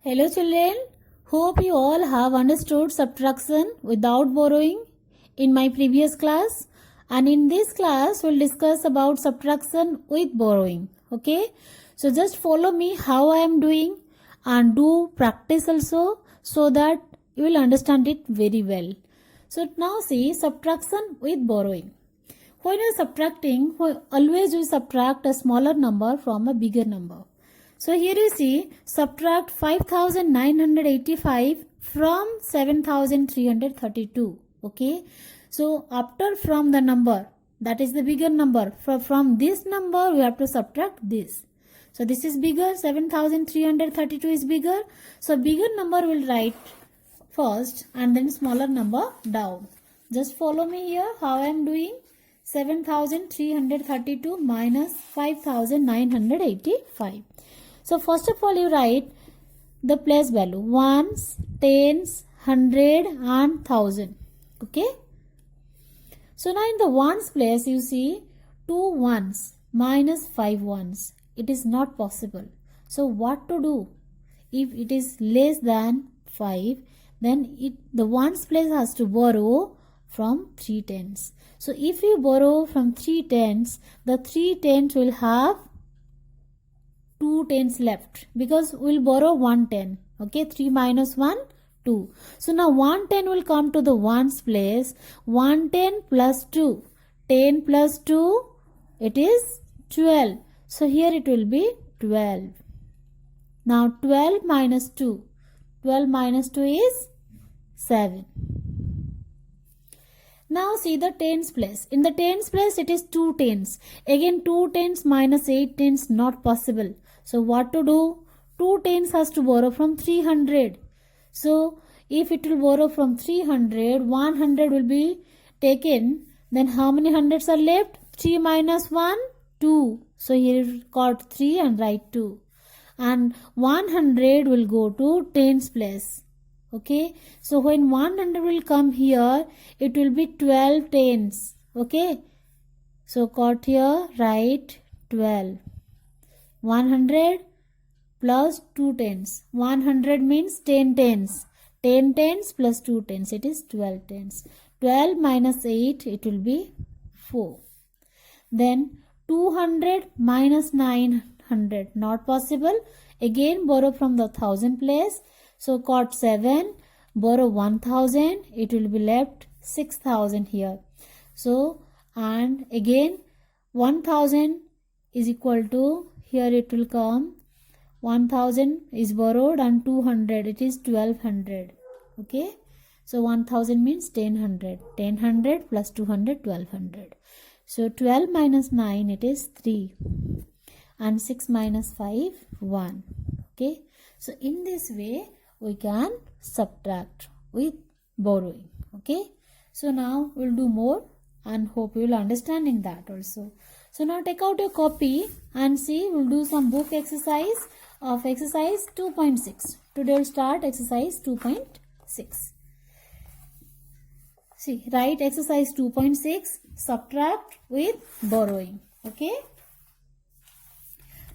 Hello children, hope you all have understood subtraction without borrowing in my previous class, and in this class we'll discuss about subtraction with borrowing. Okay, so just follow me how I am doing and do practice also so that you will understand it very well. So now see subtraction with borrowing. When you are subtracting, always we subtract a smaller number from a bigger number. So here you see subtract 5985 from 7332. Okay. So after from the number, that is the bigger number. From this number we have to subtract this. So this is bigger, 7332 is bigger. So bigger number will write first and then smaller number down. Just follow me here how I am doing. 7332 minus 5985. So first of all you write the place value ones, tens, hundred and thousand. Okay. So now in the ones place you see 2 ones minus 5 ones. It is not possible. So what to do? If it is less than 5, then the ones place has to borrow from 3 tens. So if you borrow from 3 tens, the 3 tens will have 2 tens left because we'll borrow 1 10. Okay, 3 minus 1, 2. So now 1 10 will come to the ones place. 1 10 plus 2. 10 plus 2, it is 12. So here it will be 12. Now 12 minus 2. 12 minus 2 is 7. Now see the tens place. In the tens place it is 2 tens. Again 2 tens minus 8 tens not possible. So what to do? 2 tens has to borrow from 300. So if it will borrow from 300, 100 will be taken. Then how many hundreds are left? 3 minus 1, 2. So here got 3 and write 2. And 100 will go to tens place. Okay. So when 100 will come here, it will be 12 tens. Okay. So got here, write 12. 100 plus 2 tens. 100 means 10 tens. 10 tens plus 2 tens. It is 12 tens. 12 minus 8, it will be 4. Then 200 minus 900. Not possible. Again borrow from the thousand place. So got 7. Borrow 1000. It will be left 6000 here. So and again 1000 is equal to, here it will come 1000 is borrowed and 200 it is 1200. Okay. So 1000 means 1000. 1000 plus 200 1200. So 12 minus 9 it is 3 and 6 minus 5 1. Okay. So in this way we can subtract with borrowing. Okay. So now we'll do more and hope you will understanding that also. So now take out your copy and see, we'll do some book exercise of exercise 2.6. Today we'll start exercise 2.6. See, write exercise 2.6, subtract with borrowing. Okay.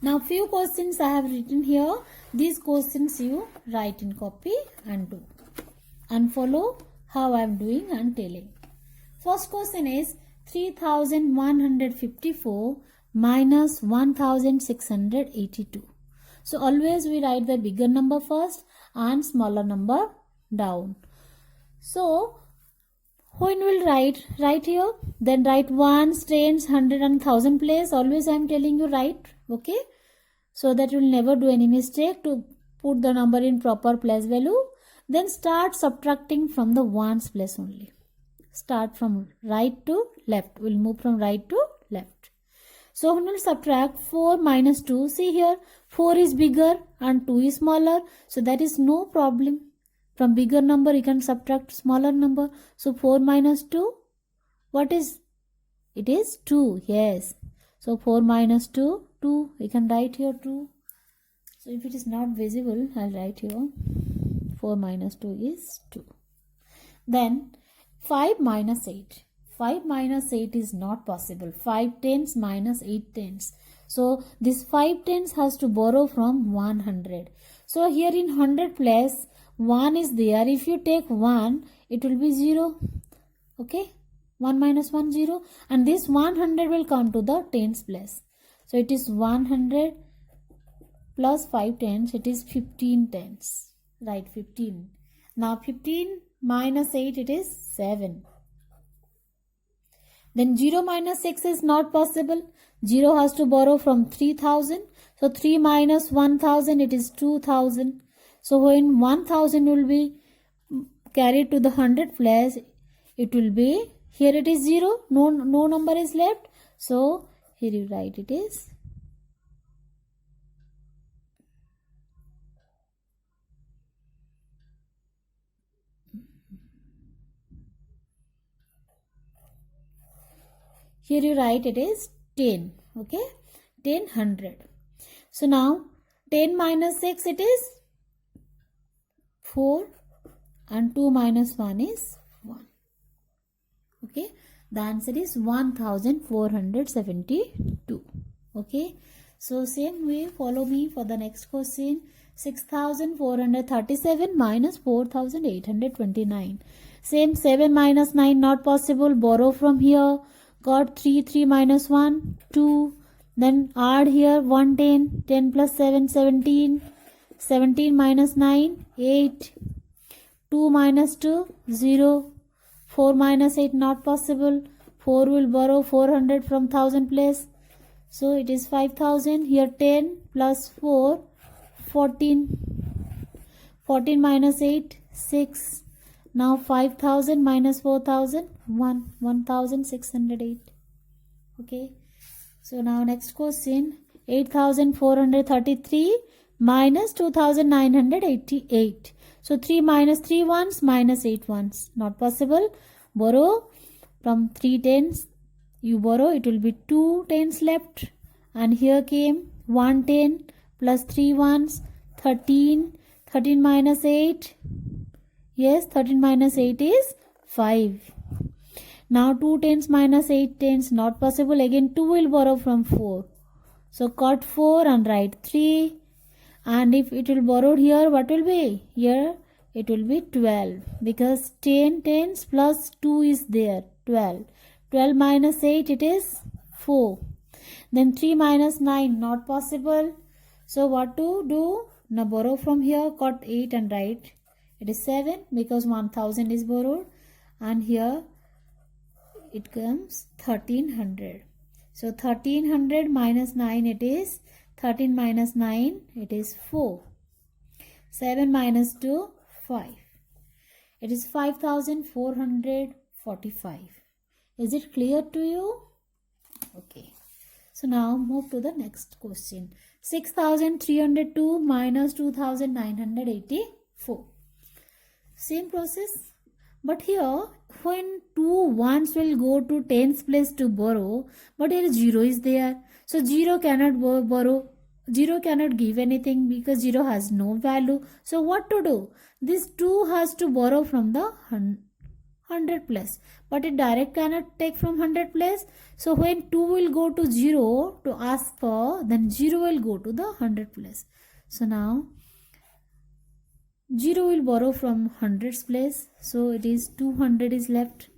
Now few questions I have written here. These questions you write in copy and do. And follow how I am doing and telling. First question is 3154 minus 1682. So always we write the bigger number first and smaller number down. So when we'll write here, then write ones, tens, hundred and thousand place. Always I am telling you write. Okay. So that you will never do any mistake to put the number in proper place value. Then start subtracting from the ones place only. Start from right to left. We'll move from right to left. So when we'll subtract 4 minus 2, see here 4 is bigger and 2 is smaller. So that is no problem. From bigger number you can subtract smaller number. So 4 minus 2, what is? It is 2. Yes. So 4 minus 2, 2. We can write here 2. So if it is not visible, I'll write here 4 minus 2 is 2. Then 5 minus 8. 5 minus 8 is not possible. 5 tens minus 8 tens. So this 5 tens has to borrow from 100. So here in 100 place 1 is there. If you take 1, it will be 0. Okay, 1 minus 1 0, and this 100 will come to the tens place. So it is 100 plus 5 tens, it is 15 tens. Right, 15. Now 15 minus 8, it is 7. Then 0 minus 6 is not possible. 0 has to borrow from 3000. So 3 minus 1000, it is 2000. So when 1000 will be carried to the 100 place, it will be, here it is 0. No number is left. So here you write it is here you write it is 10. Okay, 10 100. So now 10 minus 6, it is 4, and 2 minus 1 is 1. Okay, the answer is 1472. Okay, so same way follow me for the next question. 6437 minus 4829. Same, 7 minus 9 not possible. Borrow from here. Got 3 minus 1 2. Then add here 110. 10 plus 7 17. 17 minus 9 8. 2 minus 2 0. 4 minus 8 not possible. 4 will borrow 400 from 1000 place. So it is 5000. Here 10 plus 4 14. 14 minus 8 6. Now 5000 minus 4000 1. 1608. Okay. So now next question. 8433 minus 2988. So 3 minus 3 ones minus 8 ones. Not possible. Borrow from 3 tens. You borrow, it will be 2 tens left. And here came 1 10 plus 3 ones 13. 13 minus 8. Yes, 13 minus 8 is 5. Now 2 tens minus 8 tens not possible. Again 2 will borrow from 4. So cut 4 and write 3. And if it will borrowed here, what will be? Here it will be 12. Because 10 tens plus 2 is there. 12. 12 minus 8, it is 4. Then 3 minus 9 not possible. So what to do? Now borrow from here. Cut 8 and write. It is 7 because 1000 is borrowed. And here it comes 1300. So 1300 minus 9, it is 13 minus 9, it is 4. 7 minus 2, 5. It is 5445. Is it clear to you? Okay. So now move to the next question. 6302 minus 2984. Same process. But here, when 2 ones will go to tens place to borrow, but here 0 is there. So 0 cannot borrow. 0 cannot give anything because 0 has no value. So what to do? This 2 has to borrow from the 100 place. But it direct cannot take from 100 place. So when 2 will go to 0 to ask for, then 0 will go to the 100 place. So now 0 will borrow from 100's place. So it is 200 is left.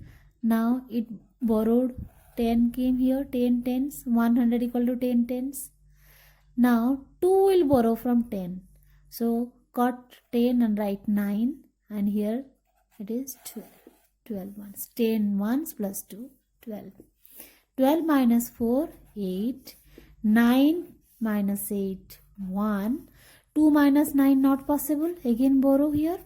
Now it borrowed 10 came here. 10 tens. 100 equal to 10 tens. Now 2 will borrow from 10. So cut 10 and write 9. And here it is 12. 12 ones. 10 ones plus 2. 12. 12 minus 4. 8. 9 minus 8. 1. 2 minus 9 not possible. Again borrow here.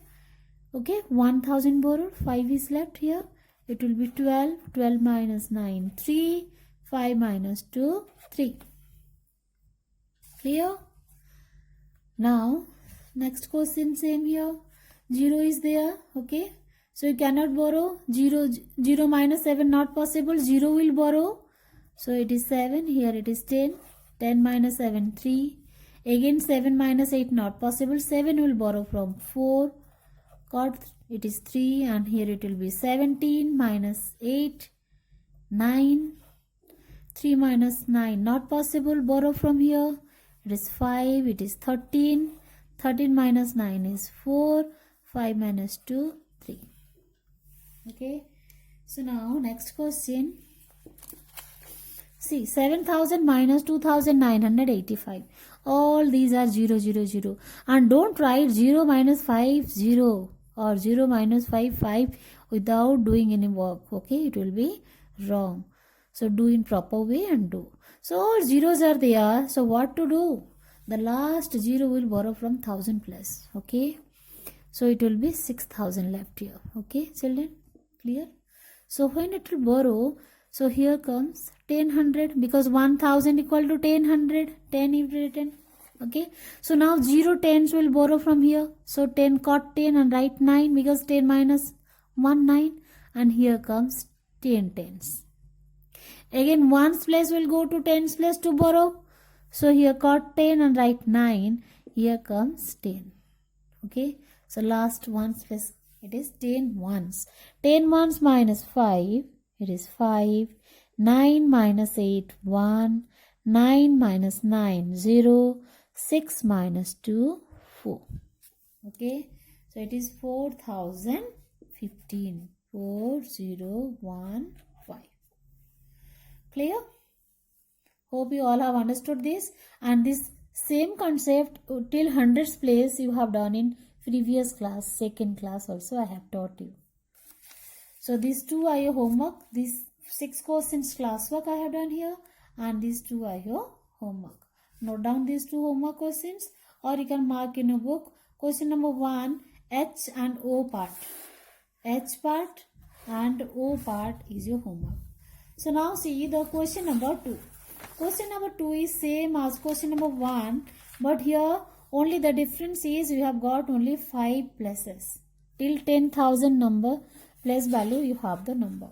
Okay. 1000 borrowed. 5 is left here. It will be 12. 12 minus 9. 3. 5 minus 2. 3. Clear? Now next question same here. 0 is there. Okay. So you cannot borrow. 0 minus 7 not possible. 0 will borrow. So it is 7. Here it is 10. 10 minus 7 3. Again 7 minus 8 not possible. 7 will borrow from 4. Got it is 3 and here it will be 17 minus 8 9. 3 minus 9 not possible. Borrow from here. It is 5. It is 13. 13 minus 9 is 4. 5 minus 2, 3. Okay. So now next question. See, 7,000 minus 2,985. All these are 0, 0, 0. And don't write 0 minus 5, 0 or 0 minus 5, 5 without doing any work. Okay, it will be wrong. So do in proper way and do. So all zeros are there. So what to do? The last 0 will borrow from 1000 plus. Okay. So it will be 6,000 left here. Okay, children? Clear? So when it will borrow, so here comes 1000 because 1000 equal to 1000. 10 is written. Okay. So now 0 tens will borrow from here. So 10 cot 10 and write 9 because 10 minus 1 9. And here comes 10 tens. Again ones place will go to tens place to borrow. So here cot 10 and write 9. Here comes 10. Okay. So last ones place it is 10 ones. 10 ones minus 5. It is 5. 9 minus 8, 1. 9 minus 9, 0. 6 minus 2, 4. Okay. So it is 4015. 4015. Clear? Hope you all have understood this. And this same concept till hundreds place you have done in previous class, second class also I have taught you. So these two are your homework. These 6 questions classwork I have done here, and these 2 are your homework. Note down these 2 homework questions, or you can mark in a book. Question number 1, H and O part. H part and O part is your homework. So now see the question number 2. Question number 2 is same as question number 1, but here only the difference is you have got only 5 places. Till 10,000 number place value you have the number.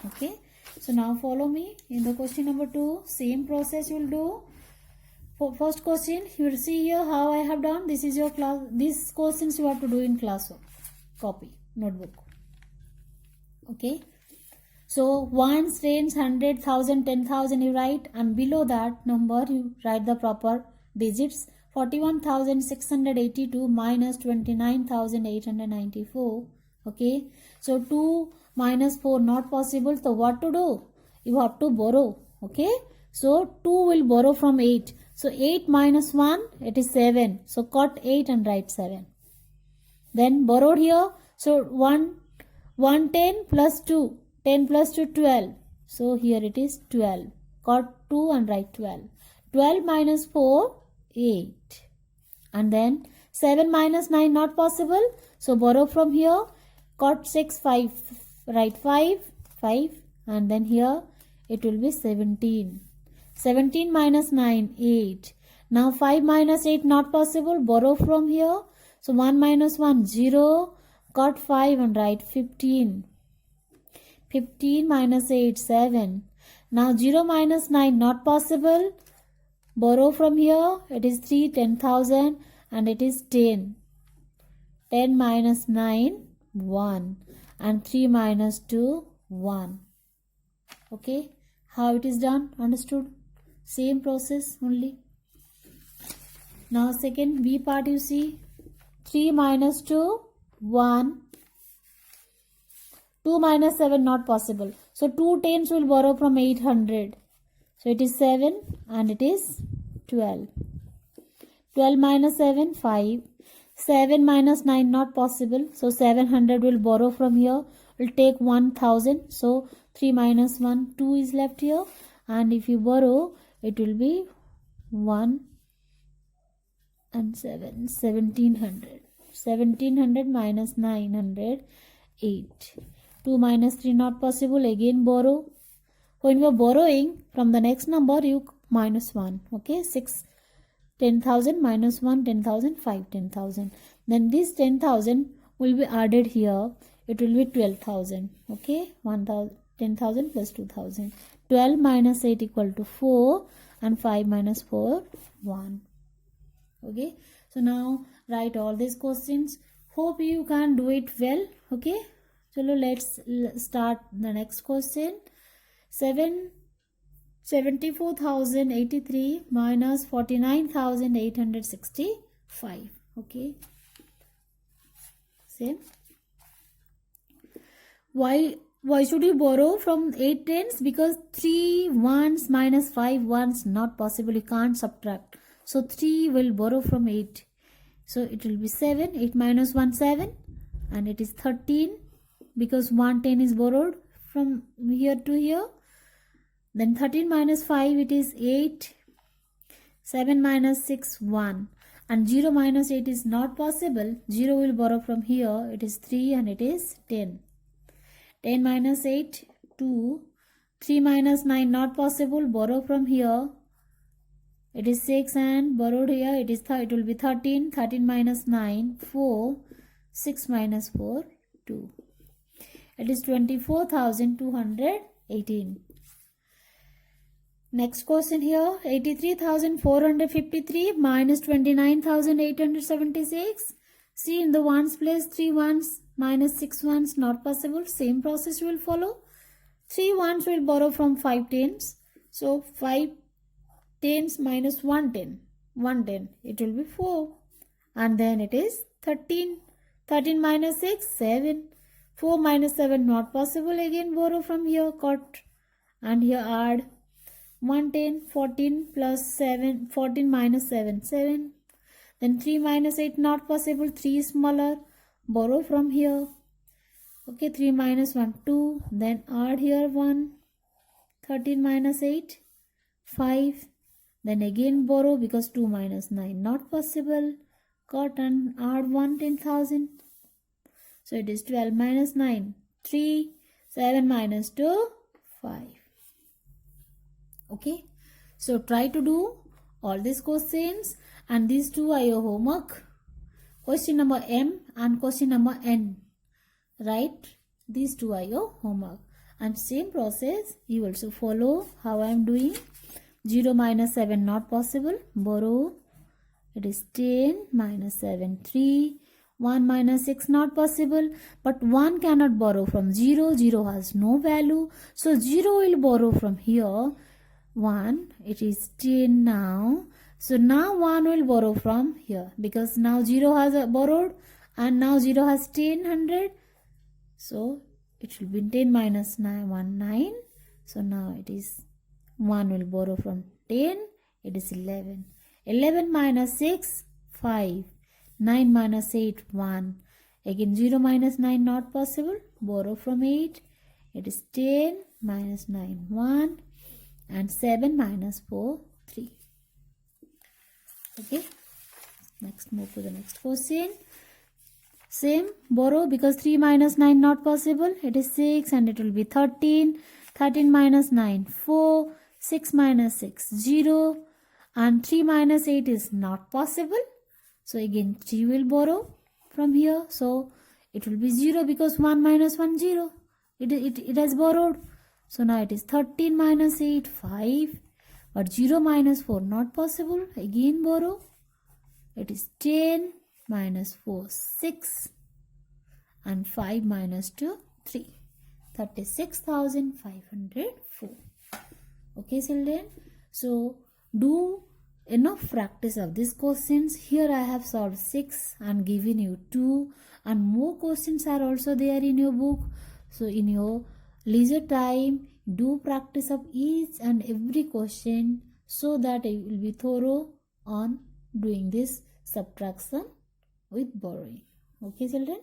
Okay. So now follow me in the question number 2. Same process you will do. For first question you will see here how I have done. This is your class. These questions you have to do in classwork. Copy notebook. Okay. So ones, tens, 100, 1,000, 10,000 you write, and below that number you write the proper digits. 41,682 minus 29,894. Okay. So 2 minus 4 not possible. So what to do? You have to borrow. Okay. So 2 will borrow from 8. So 8 minus 1 it is 7. So cut 8 and write 7. Then borrowed here. So 110 plus 2. 10 plus 2 12. So here it is 12. Cut 2 and write 12. 12 minus 4 8. And then 7 minus 9 not possible. So borrow from here. Cut 6 5. Write 5 5. And then here it will be 17. 17 minus 9 8. Now 5 minus 8 not possible. Borrow from here. So 1 minus 1 0. Cut 5 and write 15. 15 minus 8 7. Now 0 minus 9 not possible. Borrow from here. It is 3 10,000 and it is 10. 10 minus 9 1 and 3 minus 2 1. Okay. How it is done? Understood? Same process only. Now second B part you see. 3 minus 2 1. 2 minus 7 not possible. So 2 tens will borrow from 800. So it is 7 and it is 12. 12 minus 7 5. 7 minus 9 not possible. So 700 will borrow from here. Will take 1000. So 3 minus 1 2 is left here. And if you borrow it will be 1 and 7 1700. 1700 minus 900 8. 2 minus 3 not possible. Again borrow. When you are borrowing from the next number you minus 1. Okay. 6 10,000 minus 1 10,000 5 10,000. Then this 10,000 will be added here. It will be 12,000. Okay. 10,000 plus 2,000. 12 minus 8 equal to 4 and 5 minus 4 1. Okay. So now write all these questions. Hope you can do it well. Okay. So let's start the next question. 74,083 minus 49,865. Okay, same. Why should you borrow from 8 tens? Because 3 ones minus 5 ones not possible, you can't subtract. So 3 will borrow from 8. So it will be 7. 8 minus 1, 7. And it is 13 because 1 10 is borrowed from here to here. Then 13 minus 5, it is 8. 7 minus 6, 1. And 0 minus 8 is not possible. 0 will borrow from here. It is 3 and it is 10. 10 minus 8, 2. 3 minus 9 not possible. Borrow from here. It is 6 and borrowed here. It will be 13. 13 minus 9, 4. 6 minus 4, 2. It is 24,218. Next question here. 83,453 minus 29,876. See, in the ones place 3 ones minus 6 ones not possible. Same process will follow. 3 ones will borrow from 5 tens. So 5 tens minus 1 10. 1 10. It will be 4. And then it is 13. 13 minus 6, 7. 4 minus 7 not possible. Again borrow from here. Cut. And here add. 110, 14 plus 7, 14 minus 7, 7. Then 3 minus 8 not possible. 3 is smaller. Borrow from here. Okay, 3 minus 1, 2. Then add here 1. 13 minus 8, 5. Then again borrow because 2 minus 9 not possible. Cut and add 1, 10,000. So it is 12 minus 9, 3. 7 minus 2, 5. Okay, so try to do all these questions, and these two are your homework. Question number M and question number N. Right? These two are your homework. And same process you also follow how I am doing. 0 minus 7 not possible. Borrow. It is 10 minus 7, 3. 1 minus 6 not possible. But 1 cannot borrow from 0. 0 has no value. So 0 will borrow from here. 1, it is 10 now. So now 1 will borrow from here because now 0 has borrowed and now 0 has 10, 100. So it will be 10 minus 9, 1, 9. So now it is 1 will borrow from 10. It is 11. 11 minus 6, 5. 9 minus 8, 1. Again 0 minus 9 not possible. Borrow from 8. It is 10 minus 9, 1. And 7 minus 4, 3. Okay. Next, move to the next question. Same, borrow because 3 minus 9 not possible. It is 6 and it will be 13. 13 minus 9, 4. 6 minus 6, 0. And 3 minus 8 is not possible. So again 3 will borrow from here. So it will be 0 because 1 minus 1, 0. It has borrowed. So now it is 13 minus 8, 5. But 0 minus 4 not possible. Again borrow. It is 10 minus 4, 6. And 5 minus 2, 3. 36,504. Okay, children. So do enough practice of these questions. Here I have solved 6 and given you 2. And more questions are also there in your book. So in your leisure time, do practice of each and every question so that you will be thorough on doing this subtraction with borrowing. Okay, children.